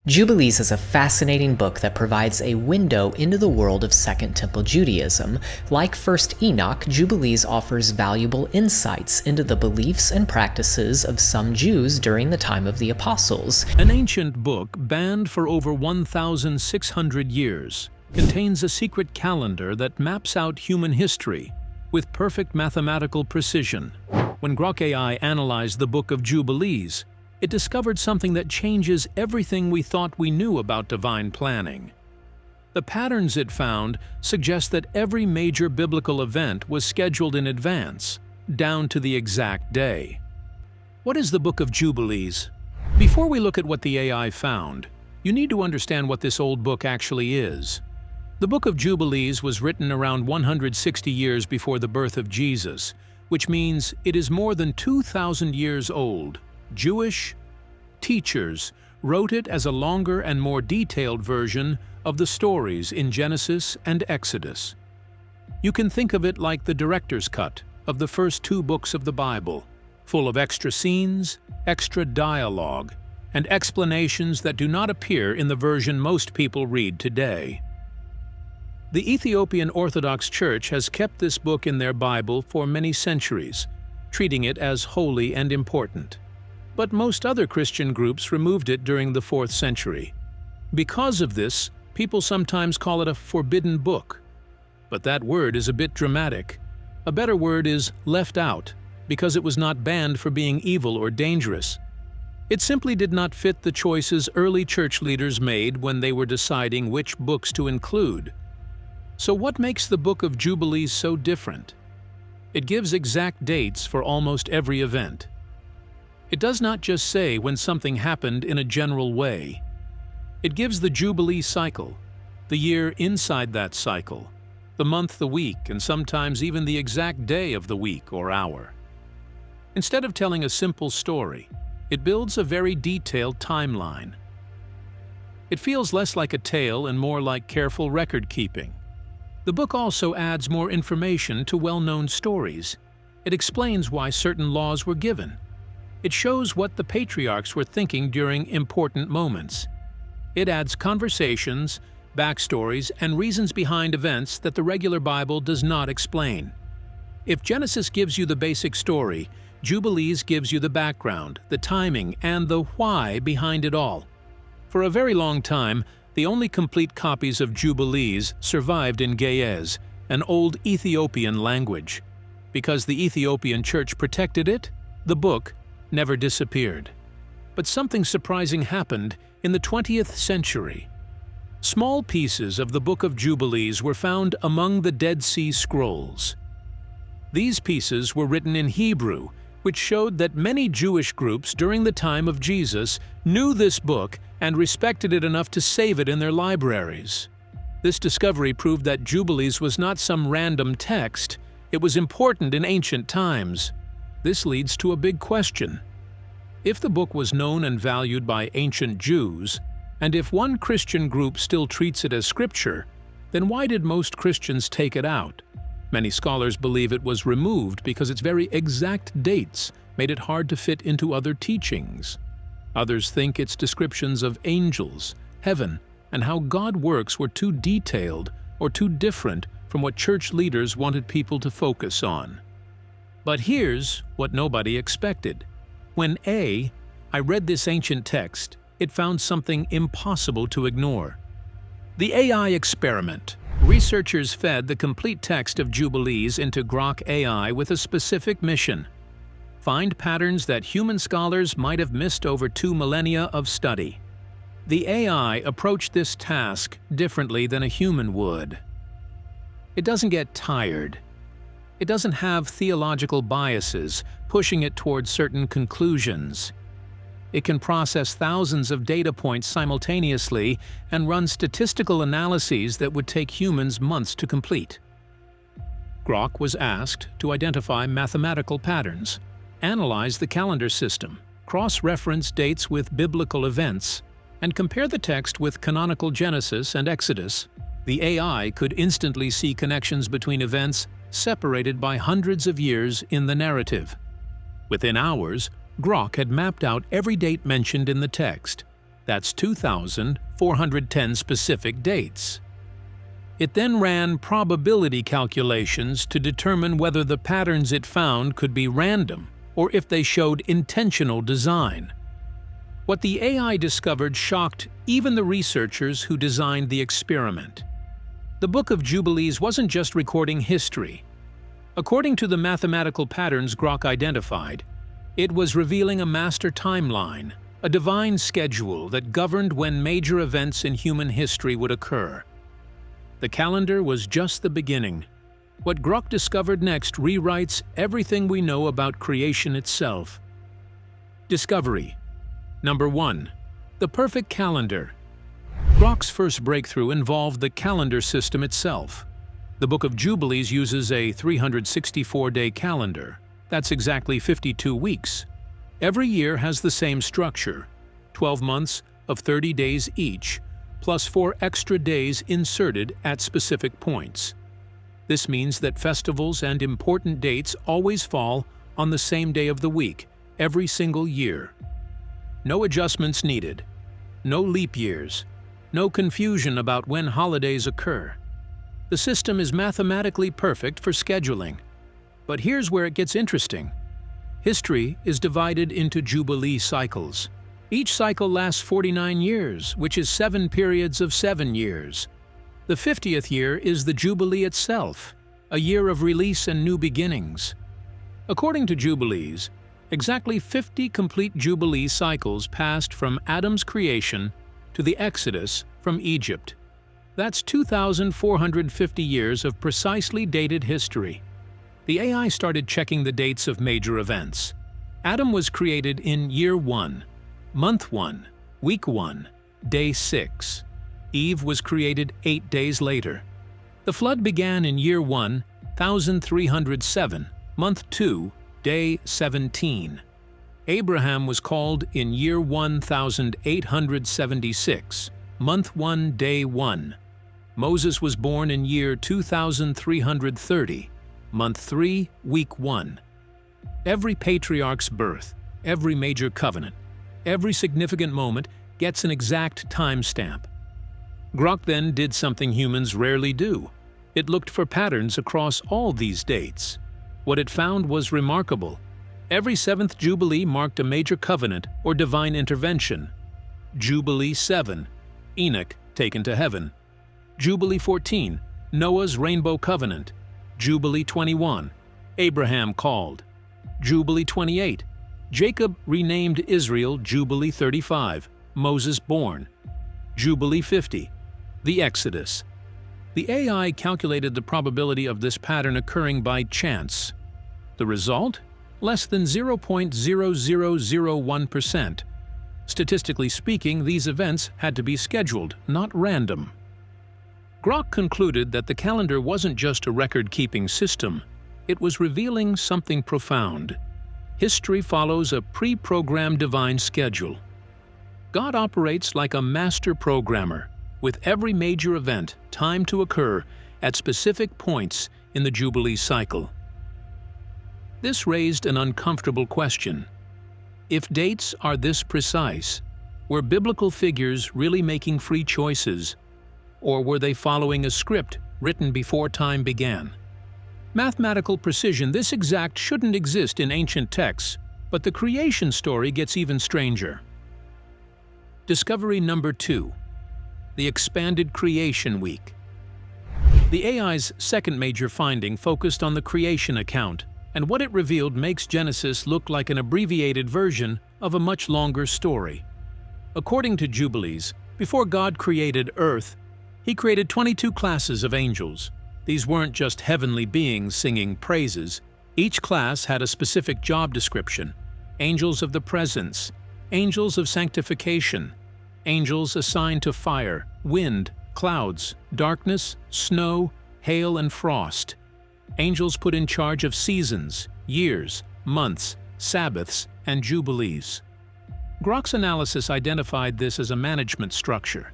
Jubilees is a fascinating book that provides a window into the world of Second Temple Judaism. Like First Enoch, Jubilees offers valuable insights into the beliefs and practices of some Jews during the time of the Apostles. An ancient book banned for over 1,600 years contains a secret calendar that maps out human history with perfect mathematical precision. When Grok AI analyzed the Book of Jubilees, it discovered something that changes everything we thought we knew about divine planning. The patterns it found suggest that every major biblical event was scheduled in advance, down to the exact day. What is the Book of Jubilees? Before we look at what the AI found, you need to understand what this old book actually is. The Book of Jubilees was written around 160 years before the birth of Jesus, which means it is more than 2,000 years old. Jewish teachers wrote it as a longer and more detailed version of the stories in Genesis and Exodus. You can think of it like the director's cut of the first two books of the Bible, full of extra scenes, extra dialogue, and explanations that do not appear in the version most people read today. The Ethiopian Orthodox Church has kept this book in their Bible for many centuries, treating it as holy and important. But most other Christian groups removed it during the 4th century. Because of this, people sometimes call it a forbidden book. But that word is a bit dramatic. A better word is left out, because it was not banned for being evil or dangerous. It simply did not fit the choices early church leaders made when they were deciding which books to include. So what makes the Book of Jubilees so different? It gives exact dates for almost every event. It does not just say when something happened in a general way. It gives the Jubilee cycle, the year inside that cycle, the month, the week, and sometimes even the exact day of the week or hour. Instead of telling a simple story, it builds a very detailed timeline. It feels less like a tale and more like careful record-keeping. The book also adds more information to well-known stories. It explains why certain laws were given. It shows what the patriarchs were thinking during important moments. It adds conversations, backstories, and reasons behind events that the regular Bible does not explain. If Genesis gives you the basic story, Jubilees gives you the background, the timing, and the why behind it all. For a very long time, the only complete copies of Jubilees survived in Ge'ez, an old Ethiopian language. Because the Ethiopian church protected it, the book never disappeared. But something surprising happened in the 20th century. Small pieces of the Book of Jubilees were found among the Dead Sea Scrolls. These pieces were written in Hebrew, which showed that many Jewish groups during the time of Jesus knew this book and respected it enough to save it in their libraries. This discovery proved that Jubilees was not some random text. It was important in ancient times. This leads to a big question. If the book was known and valued by ancient Jews, and if one Christian group still treats it as scripture, then why did most Christians take it out? Many scholars believe it was removed because its very exact dates made it hard to fit into other teachings. Others think its descriptions of angels, heaven, and how God works were too detailed or too different from what church leaders wanted people to focus on. But here's what nobody expected. When I read this ancient text, it found something impossible to ignore. The AI experiment. Researchers fed the complete text of Jubilees into Grok AI with a specific mission: find patterns that human scholars might have missed over 2 millennia of study. The AI approached this task differently than a human would. It doesn't get tired. It doesn't have theological biases pushing it towards certain conclusions. It can process thousands of data points simultaneously and run statistical analyses that would take humans months to complete. Grok was asked to identify mathematical patterns, analyze the calendar system, cross-reference dates with biblical events, and compare the text with canonical Genesis and Exodus. The AI could instantly see connections between events separated by hundreds of years in the narrative. Within hours, Grok had mapped out every date mentioned in the text. That's 2,410 specific dates. It then ran probability calculations to determine whether the patterns it found could be random or if they showed intentional design. What the AI discovered shocked even the researchers who designed the experiment. The Book of Jubilees wasn't just recording history. According to the mathematical patterns Grok identified, it was revealing a master timeline, a divine schedule that governed when major events in human history would occur. The calendar was just the beginning. What Grok discovered next rewrites everything we know about creation itself. Discovery. Number 1. The perfect calendar. Grok's first breakthrough involved the calendar system itself. The Book of Jubilees uses a 364-day calendar. That's exactly 52 weeks. Every year has the same structure, 12 months of 30 days each, plus 4 extra days inserted at specific points. This means that festivals and important dates always fall on the same day of the week, every single year. No adjustments needed. No leap years. No confusion about when holidays occur. The system is mathematically perfect for scheduling. But here's where it gets interesting. History is divided into Jubilee cycles. Each cycle lasts 49 years, which is 7 periods of 7 years. The 50th year is the Jubilee itself, a year of release and new beginnings. According to Jubilees, exactly 50 complete Jubilee cycles passed from Adam's creation to the Exodus from Egypt. That's 2,450 years of precisely dated history. The AI started checking the dates of major events. Adam was created in year 1. Month 1, week 1, day 6. Eve was created 8 days later. The flood began in year 1, 1307, month 2, day 17. Abraham was called in year 1876, month 1, day 1. Moses was born in year 2330, month 3, week 1. Every patriarch's birth, every major covenant, every significant moment gets an exact timestamp. Grok then did something humans rarely do. It looked for patterns across all these dates. What it found was remarkable. Every 7th Jubilee marked a major covenant or divine intervention. Jubilee 7, Enoch taken to heaven. Jubilee 14, Noah's rainbow covenant. Jubilee 21, Abraham called. Jubilee 28, Jacob renamed Israel. Jubilee 35, Moses born. Jubilee 50, the Exodus. The AI calculated the probability of this pattern occurring by chance. The result? Less than 0.0001%. Statistically speaking, these events had to be scheduled, not random. Grok concluded that the calendar wasn't just a record-keeping system. It was revealing something profound. History follows a pre-programmed divine schedule. God operates like a master programmer, with every major event timed to occur at specific points in the Jubilee cycle. This raised an uncomfortable question. If dates are this precise, were biblical figures really making free choices, or were they following a script written before time began? Mathematical precision this exact shouldn't exist in ancient texts, but the creation story gets even stranger. Discovery number 2. The expanded creation week. The AI's second major finding focused on the creation account, and what it revealed makes Genesis look like an abbreviated version of a much longer story. According to Jubilees, before God created Earth, He created 22 classes of angels. These weren't just heavenly beings singing praises. Each class had a specific job description: angels of the presence, angels of sanctification, angels assigned to fire, wind, clouds, darkness, snow, hail, and frost. Angels put in charge of seasons, years, months, Sabbaths, and jubilees. Grok's analysis identified this as a management structure.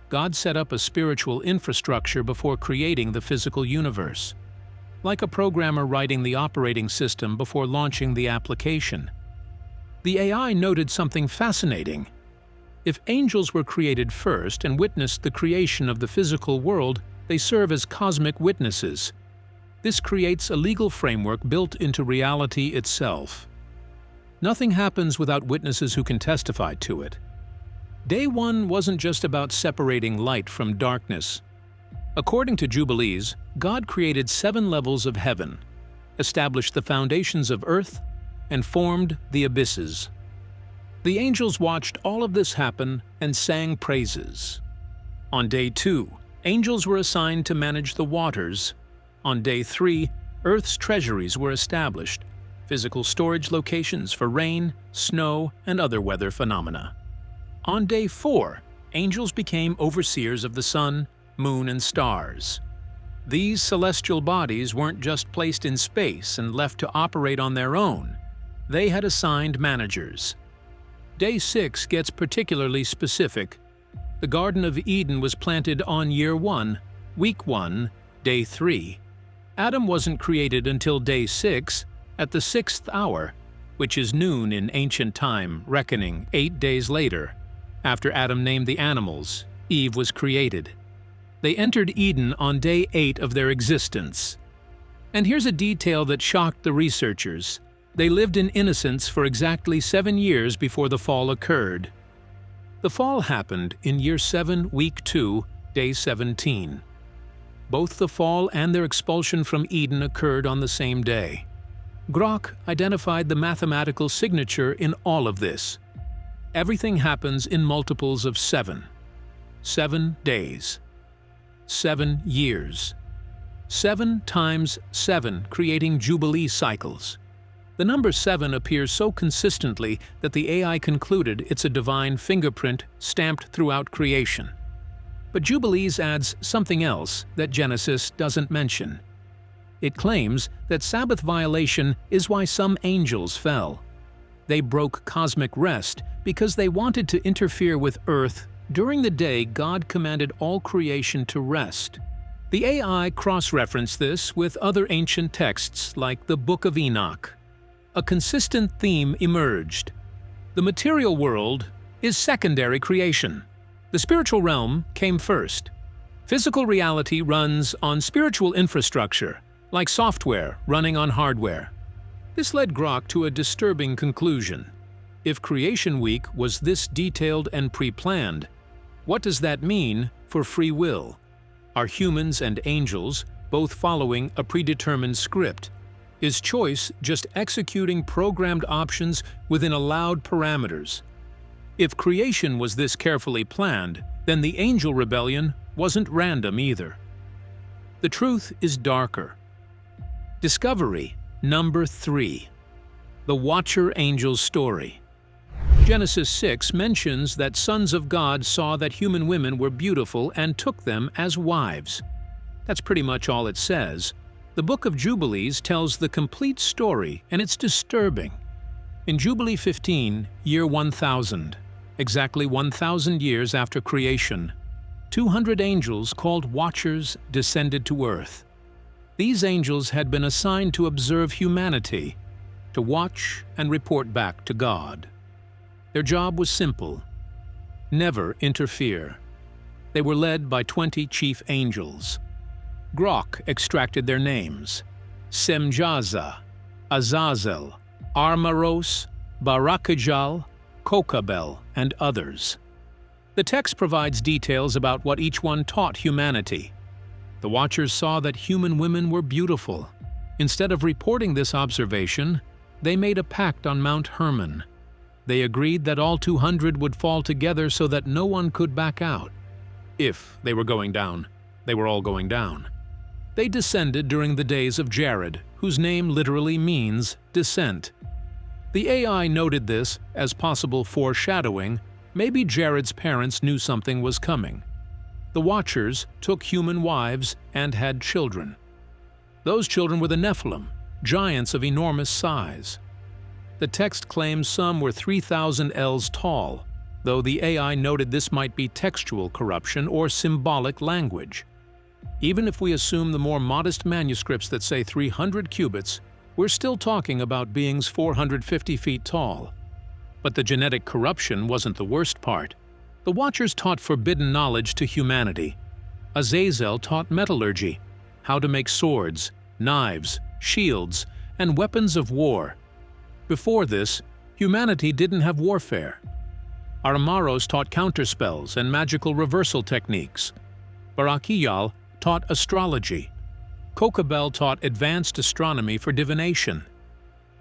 God set up a spiritual infrastructure before creating the physical universe, like a programmer writing the operating system before launching the application. The AI noted something fascinating. If angels were created first and witnessed the creation of the physical world, they serve as cosmic witnesses. This creates a legal framework built into reality itself. Nothing happens without witnesses who can testify to it. Day 1 wasn't just about separating light from darkness. According to Jubilees, God created 7 levels of heaven, established the foundations of earth, and formed the abysses. The angels watched all of this happen and sang praises. On day 2, angels were assigned to manage the waters. On day 3, Earth's treasuries were established, physical storage locations for rain, snow, and other weather phenomena. On day 4, angels became overseers of the sun, moon, and stars. These celestial bodies weren't just placed in space and left to operate on their own. They had assigned managers. Day 6 gets particularly specific. The Garden of Eden was planted on year 1, week 1, day 3. Adam wasn't created until day 6, at the 6th hour, which is noon in ancient time, reckoning 8 days later. After Adam named the animals, Eve was created. They entered Eden on day 8 of their existence. And here's a detail that shocked the researchers. They lived in innocence for exactly 7 years before the fall occurred. The fall happened in year 7, week 2, day 17. Both the fall and their expulsion from Eden occurred on the same day. Grok identified the mathematical signature in all of this. Everything happens in multiples of 7. 7 days. 7 years. 7 times 7, creating Jubilee cycles. The number 7 appears so consistently that the AI concluded it's a divine fingerprint stamped throughout creation. But Jubilees adds something else that Genesis doesn't mention. It claims that Sabbath violation is why some angels fell. They broke cosmic rest because they wanted to interfere with Earth. During the day, God commanded all creation to rest. The AI cross-referenced this with other ancient texts like the Book of Enoch. A consistent theme emerged. The material world is secondary creation. The spiritual realm came first. Physical reality runs on spiritual infrastructure, like software running on hardware. This led Grok to a disturbing conclusion. If Creation Week was this detailed and pre-planned, what does that mean for free will? Are humans and angels both following a predetermined script? Is choice just executing programmed options within allowed parameters? If creation was this carefully planned, then the angel rebellion wasn't random either. The truth is darker. Discovery number 3. The Watcher Angel's Story. Genesis 6 mentions that sons of God saw that human women were beautiful and took them as wives. That's pretty much all it says. The Book of Jubilees tells the complete story, and it's disturbing. In Jubilee 15, year 1000, exactly 1,000 years after creation, 200 angels called Watchers descended to earth. These angels had been assigned to observe humanity, to watch and report back to God. Their job was simple: never interfere. They were led by 20 chief angels. Grok extracted their names: Semjaza, Azazel, Armaros, Barakajal, Kokabel, and others. The text provides details about what each one taught humanity. The Watchers saw that human women were beautiful. Instead of reporting this observation, they made a pact on Mount Hermon. They agreed that all 200 would fall together so that no one could back out. If they were going down, they were all going down. They descended during the days of Jared, whose name literally means descent. The AI noted this as possible foreshadowing. Maybe Jared's parents knew something was coming. The Watchers took human wives and had children. Those children were the Nephilim, giants of enormous size. The text claims some were 3,000 ells tall, though the AI noted this might be textual corruption or symbolic language. Even if we assume the more modest manuscripts that say 300 cubits, we're still talking about beings 450 feet tall. But the genetic corruption wasn't the worst part. The Watchers taught forbidden knowledge to humanity. Azazel taught metallurgy, how to make swords, knives, shields, and weapons of war. Before this, humanity didn't have warfare. Aramaros taught counterspells and magical reversal techniques. Barakiyal taught astrology. Kokabel taught advanced astronomy for divination.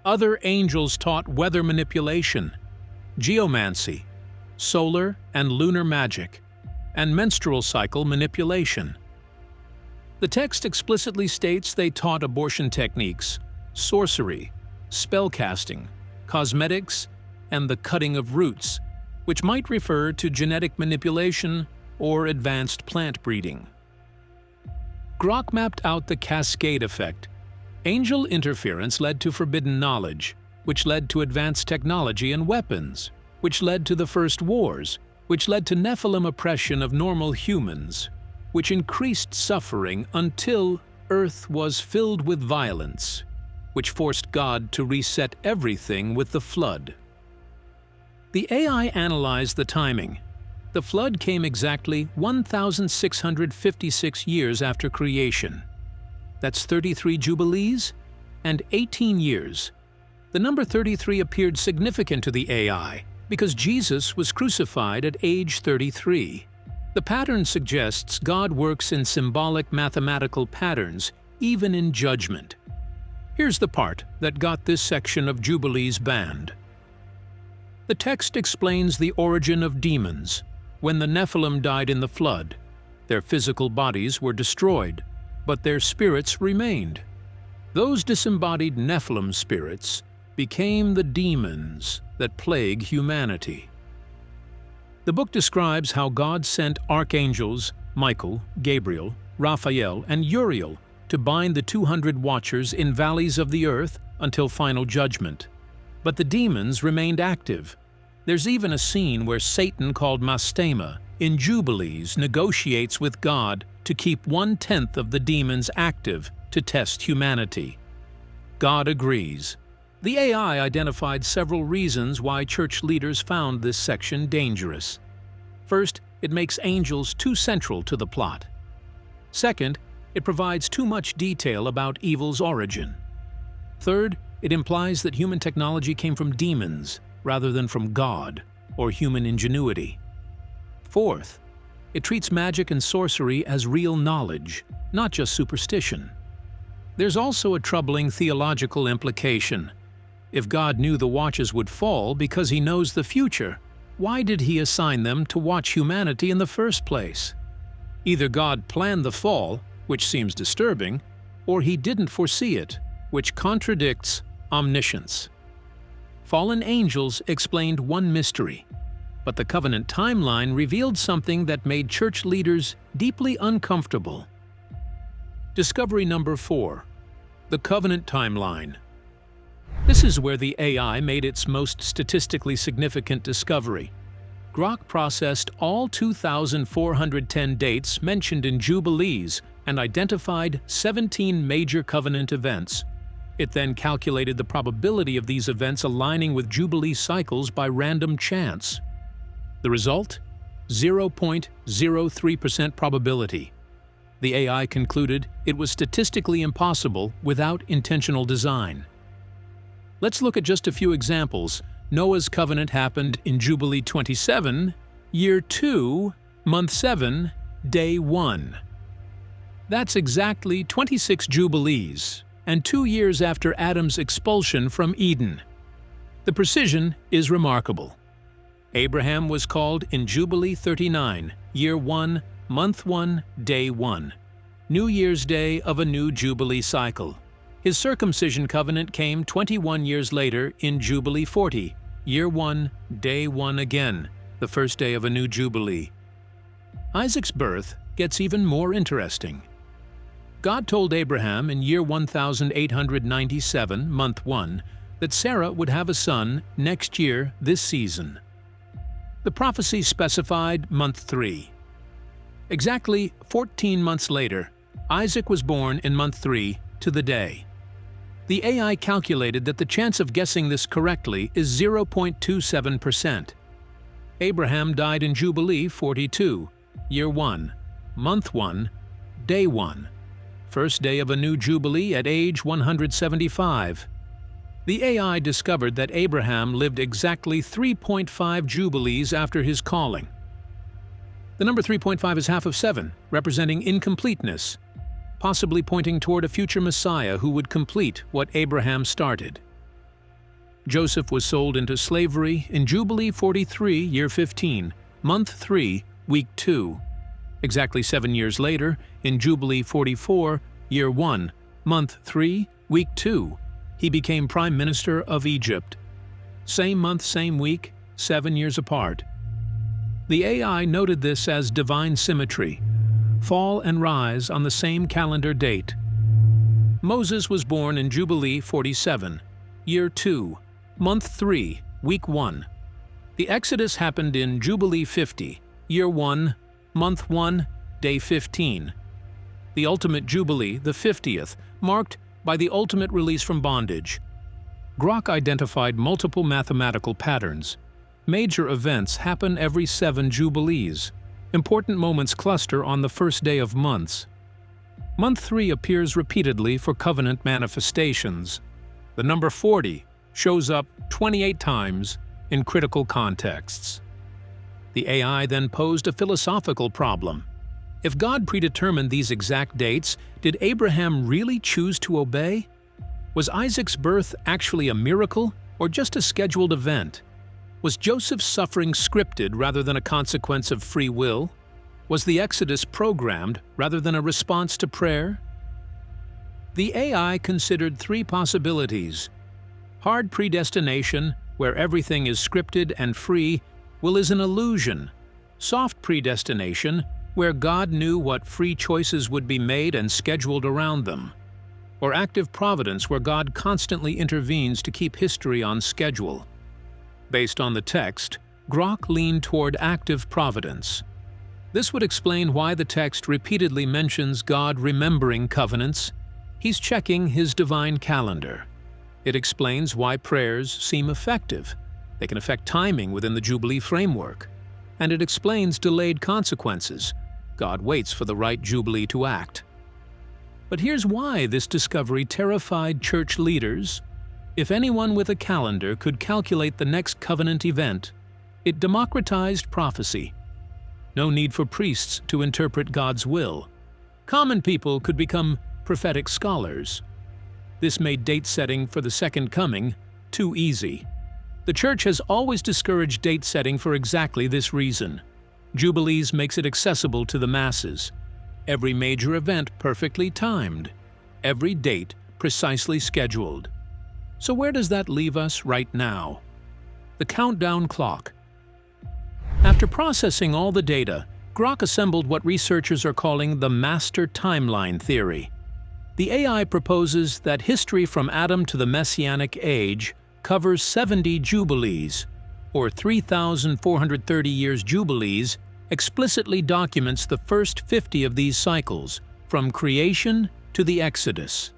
Other angels taught weather manipulation, geomancy, solar and lunar magic, and menstrual cycle manipulation. The text explicitly states they taught abortion techniques, sorcery, spellcasting, cosmetics, and the cutting of roots, which might refer to genetic manipulation or advanced plant breeding. Grok mapped out the cascade effect. Angel interference led to forbidden knowledge, which led to advanced technology and weapons, which led to the first wars, which led to Nephilim oppression of normal humans, which increased suffering until Earth was filled with violence, which forced God to reset everything with the flood. The AI analyzed the timing. The flood came exactly 1,656 years after creation. That's 33 Jubilees and 18 years. The number 33 appeared significant to the AI because Jesus was crucified at age 33. The pattern suggests God works in symbolic mathematical patterns, even in judgment. Here's the part that got this section of Jubilees banned. The text explains the origin of demons. When the Nephilim died in the flood, their physical bodies were destroyed, but their spirits remained. Those disembodied Nephilim spirits became the demons that plague humanity. The book describes how God sent archangels Michael, Gabriel, Raphael, and Uriel to bind the 200 watchers in valleys of the earth until final judgment. But the demons remained active. There's even a scene where Satan, called Mastema, in Jubilees negotiates with God to keep 1/10 of the demons active to test humanity. God agrees. The AI identified several reasons why church leaders found this section dangerous. First, it makes angels too central to the plot. Second, it provides too much detail about evil's origin. Third, it implies that human technology came from demons rather than from God or human ingenuity. Fourth, it treats magic and sorcery as real knowledge, not just superstition. There's also a troubling theological implication. If God knew the watches would fall because he knows the future, why did he assign them to watch humanity in the first place? Either God planned the fall, which seems disturbing, or he didn't foresee it, which contradicts omniscience. Fallen angels explained one mystery, but the covenant timeline revealed something that made church leaders deeply uncomfortable. Discovery number 4. The covenant timeline. This is where the AI made its most statistically significant discovery. Grok processed all 2,410 dates mentioned in Jubilees and identified 17 major covenant events. It then calculated the probability of these events aligning with Jubilee cycles by random chance. The result? 0.03% probability. The AI concluded it was statistically impossible without intentional design. Let's look at just a few examples. Noah's covenant happened in Jubilee 27, year 2, month 7, day 1. That's exactly 26 Jubilees, and 2 years after Adam's expulsion from Eden. The precision is remarkable. Abraham was called in Jubilee 39, year 1, month 1, day 1, New Year's Day of a new Jubilee cycle. His circumcision covenant came 21 years later in Jubilee 40, year 1, day 1 again, the first day of a new Jubilee. Isaac's birth gets even more interesting. God told Abraham in year 1897, month 1, that Sarah would have a son next year this season. The prophecy specified month 3. Exactly 14 months later, Isaac was born in month 3 to the day. The AI calculated that the chance of guessing this correctly is 0.27%. Abraham died in Jubilee 42, year 1, month 1, day 1, first day of a new Jubilee at age 175. The AI discovered that Abraham lived exactly 3.5 Jubilees after his calling. The number 3.5 is half of 7, representing incompleteness, possibly pointing toward a future Messiah who would complete what Abraham started. Joseph was sold into slavery in Jubilee 43, year 15, month 3, week 2. Exactly 7 years later, in Jubilee 44, year 1, month 3, week 2, he became Prime Minister of Egypt. Same month, same week, 7 years apart. The AI noted this as divine symmetry, fall and rise on the same calendar date. Moses was born in Jubilee 47, year 2, month 3, week 1. The Exodus happened in Jubilee 50, year 1, month 1, day 15. The ultimate Jubilee, the 50th, marked by the ultimate release from bondage. Grok identified multiple mathematical patterns. Major events happen every 7 Jubilees. Important moments cluster on the first day of months. Month 3 appears repeatedly for covenant manifestations. The number 40 shows up 28 times in critical contexts. The AI then posed a philosophical problem. If God predetermined these exact dates, did Abraham really choose to obey? Was Isaac's birth actually a miracle or just a scheduled event? Was Joseph's suffering scripted rather than a consequence of free will? Was the Exodus programmed rather than a response to prayer? The AI considered 3 possibilities. Hard predestination, where everything is scripted and free, is an illusion. Soft predestination, where God knew what free choices would be made and scheduled around them. Or active providence, where God constantly intervenes to keep history on schedule. Based on the text, Grok leaned toward active providence. This would explain why the text repeatedly mentions God remembering covenants. He's checking his divine calendar. It explains why prayers seem effective. They can affect timing within the Jubilee framework. And it explains delayed consequences. God waits for the right Jubilee to act. But here's why this discovery terrified church leaders. If anyone with a calendar could calculate the next covenant event, it democratized prophecy. No need for priests to interpret God's will. Common people could become prophetic scholars. This made date setting for the second coming too easy. The church has always discouraged date setting for exactly this reason. Jubilees makes it accessible to the masses. Every major event perfectly timed. Every date precisely scheduled. So where does that leave us right now? The countdown clock. After processing all the data, Grok assembled what researchers are calling the master timeline theory. The AI proposes that history from Adam to the Messianic age covers 70 Jubilees, or 3,430 years Jubilees, explicitly documents the first 50 of these cycles, from creation to the Exodus.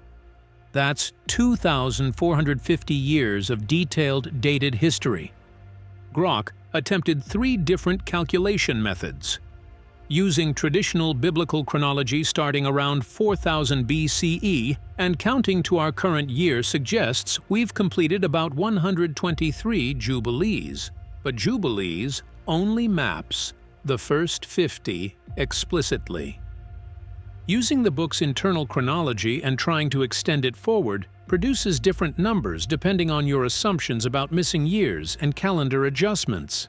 That's 2,450 years of detailed dated history. Grok attempted 3 different calculation methods. Using traditional biblical chronology starting around 4000 BCE and counting to our current year suggests we've completed about 123 Jubilees. But Jubilees only maps the first 50 explicitly. Using the book's internal chronology and trying to extend it forward produces different numbers depending on your assumptions about missing years and calendar adjustments.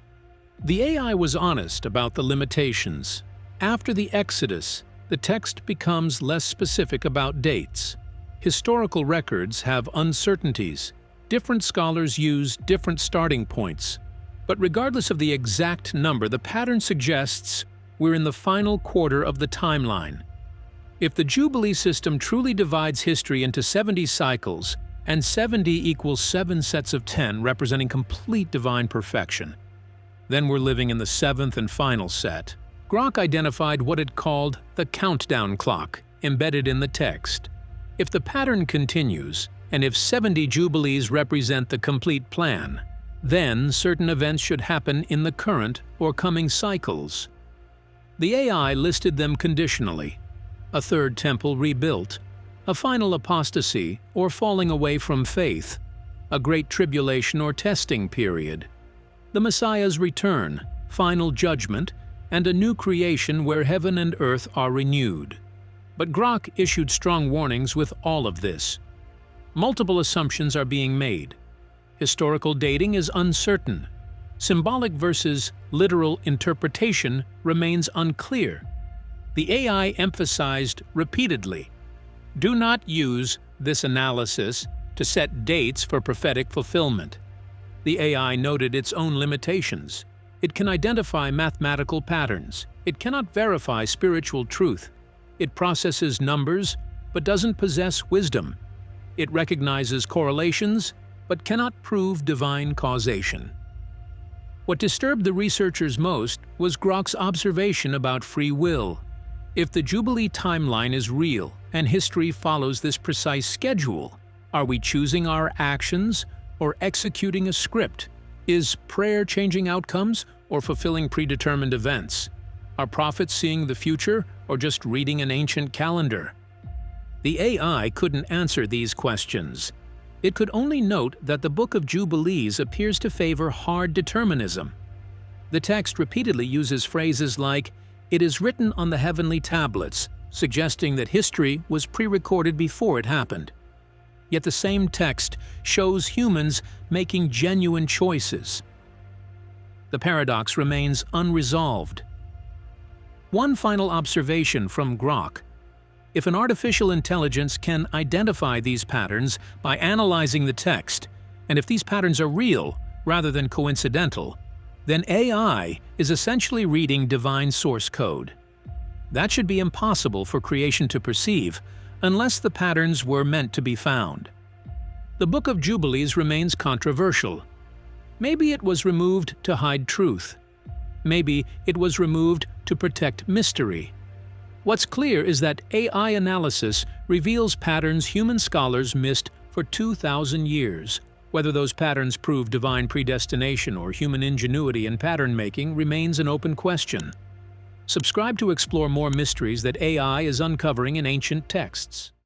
The AI was honest about the limitations. After the Exodus, the text becomes less specific about dates. Historical records have uncertainties. Different scholars use different starting points. But regardless of the exact number, the pattern suggests we're in the final quarter of the timeline. If the Jubilee system truly divides history into 70 cycles, and 70 equals 7 sets of 10 representing complete divine perfection, then we're living in the 7th and final set. Grok identified what it called the countdown clock, embedded in the text. If the pattern continues, and if 70 Jubilees represent the complete plan, Then, certain events should happen in the current or coming cycles. The AI listed them conditionally: a third temple rebuilt, a final apostasy or falling away from faith, a great tribulation or testing period, the Messiah's return, final judgment, and a new creation where heaven and earth are renewed. But Grok issued strong warnings with all of this. Multiple assumptions are being made. Historical dating is uncertain. Symbolic versus literal interpretation remains unclear. The AI emphasized repeatedly, "Do not use this analysis to set dates for prophetic fulfillment." The AI noted its own limitations. It can identify mathematical patterns. It cannot verify spiritual truth. It processes numbers, but doesn't possess wisdom. It recognizes correlations, but cannot prove divine causation. What disturbed the researchers most was Grok's observation about free will. If the Jubilee timeline is real and history follows this precise schedule, are we choosing our actions or executing a script? Is prayer changing outcomes or fulfilling predetermined events? Are prophets seeing the future or just reading an ancient calendar? The AI couldn't answer these questions. It could only note that the Book of Jubilees appears to favor hard determinism. The text repeatedly uses phrases like, "It is written on the heavenly tablets," suggesting that history was pre-recorded before it happened. Yet the same text shows humans making genuine choices. The paradox remains unresolved. One final observation from Grok: if an artificial intelligence can identify these patterns by analyzing the text, and if these patterns are real rather than coincidental, then AI is essentially reading divine source code. That should be impossible for creation to perceive, unless the patterns were meant to be found. The Book of Jubilees remains controversial. Maybe it was removed to hide truth. Maybe it was removed to protect mystery. What's clear is that AI analysis reveals patterns human scholars missed for 2,000 years. Whether those patterns prove divine predestination or human ingenuity in pattern making remains an open question. Subscribe to explore more mysteries that AI is uncovering in ancient texts.